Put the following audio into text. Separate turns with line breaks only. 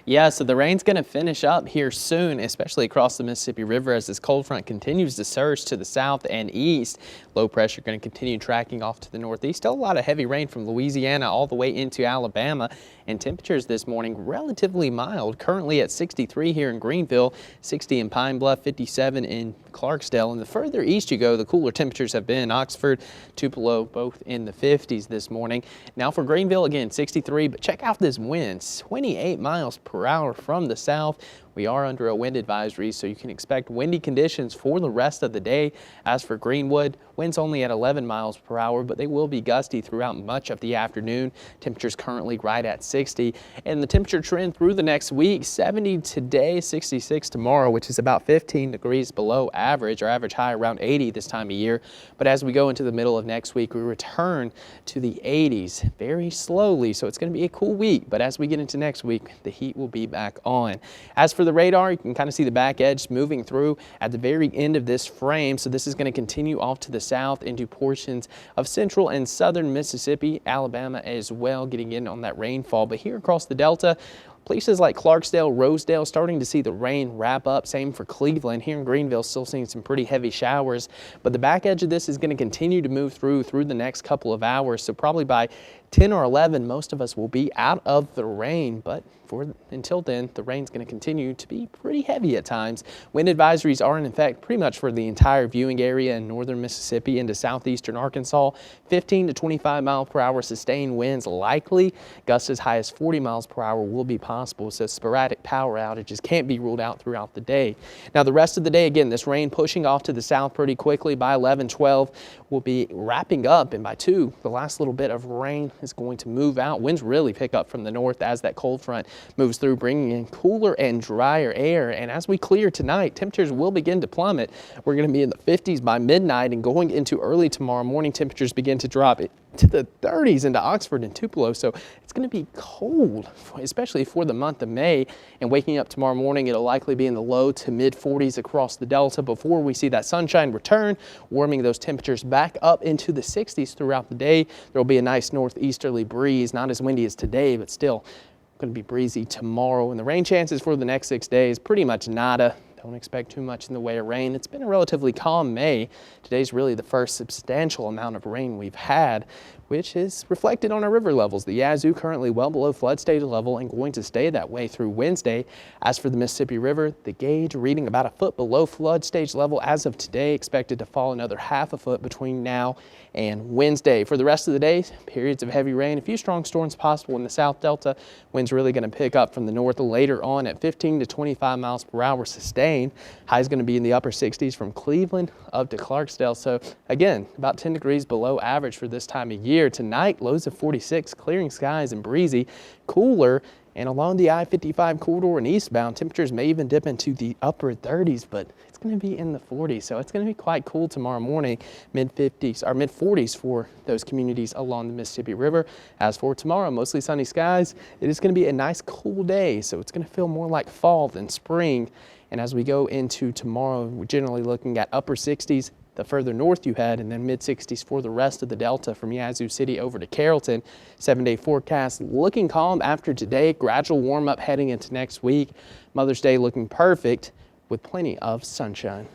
Yeah, so the rain's going to finish up here soon, especially across the Mississippi River as this cold front continues to surge to the south and east. Low pressure going to continue tracking off to the northeast. Still a lot of heavy rain from Louisiana all the way into Alabama. And temperatures this morning relatively mild, currently at 63 here in Greenville, 60 in Pine Bluff, 57 in Clarksdale. And the further east you go, the cooler temperatures have been. Oxford, Tupelo, both in the 50s this morning. Now for Greenville, again, 63, but check out this wind, 28 miles per hour from the south. We are under a wind advisory, so you can expect windy conditions for the rest of the day. As for Greenwood, winds only at 11 miles per hour, but they will be gusty throughout much of the afternoon. Temperatures currently right at 60, and the temperature trend through the next week, 70 today, 66 tomorrow, which is about 15 degrees below average, or average high around 80 this time of year. But as we go into the middle of next week, we return to the 80s very slowly, so it's going to be a cool week. But as we get into next week, the heat will be back on. As for the radar, you can kind of see the back edge moving through at the very end of this frame. So this is going to continue off to the south into portions of central and southern Mississippi, Alabama as well, getting in on that rainfall. But here across the Delta, places like Clarksdale, Rosedale, starting to see the rain wrap up. Same for Cleveland. Here in Greenville, still seeing some pretty heavy showers. But the back edge of this is going to continue to move through the next couple of hours. So probably by 10 or 11, most of us will be out of the rain. But until then, the rain's going to continue to be pretty heavy at times. Wind advisories are in effect pretty much for the entire viewing area in northern Mississippi into southeastern Arkansas. 15 to 25 mile per hour sustained winds likely. Gusts as high as 40 miles per hour will be possible, so sporadic power outages can't be ruled out throughout the day. Now the rest of the day, again, this rain pushing off to the south pretty quickly. By 11, 12, we'll be wrapping up, and by 2, the last little bit of rain is going to move out. Winds really pick up from the north as that cold front moves through, bringing in cooler and drier air. And as we clear tonight, temperatures will begin to plummet. We're going to be in the 50s by midnight, and going into early tomorrow morning, temperatures begin to drop to the 30s into Oxford and Tupelo. So it's going to be cold, especially for the month of May. And waking up tomorrow morning, it'll likely be in the low to mid 40s across the Delta before we see that sunshine return, warming those temperatures back up into the 60s throughout the day. There will be a nice northeasterly breeze, not as windy as today, but still going to be breezy tomorrow. And the rain chances for the next 6 days, pretty much nada. Don't expect too much in the way of rain. It's been a relatively calm May. Today's really the first substantial amount of rain we've had, which is reflected on our river levels. The Yazoo currently well below flood stage level and going to stay that way through Wednesday. As for the Mississippi River, the gauge reading about a foot below flood stage level as of today, expected to fall another half a foot between now and Wednesday. For the rest of the day, periods of heavy rain, a few strong storms possible in the South Delta. Winds really going to pick up from the north later on at 15 to 25 miles per hour sustained. High is going to be in the upper 60s from Cleveland up to Clarksdale. So again, about 10 degrees below average for this time of year. Tonight, lows of 46, clearing skies and breezy, cooler. And along the I-55 corridor and eastbound, temperatures may even dip into the upper 30s, but it's going to be in the 40s. So it's going to be quite cool tomorrow morning, mid-50s or mid-40s for those communities along the Mississippi River. As for tomorrow, mostly sunny skies. It is going to be a nice cool day, so it's going to feel more like fall than spring. And as we go into tomorrow, we're generally looking at upper 60s the further north you head, and then mid-60s for the rest of the Delta from Yazoo City over to Carrollton. 7-day forecast looking calm after today, gradual warm up heading into next week. Mother's Day looking perfect with plenty of sunshine.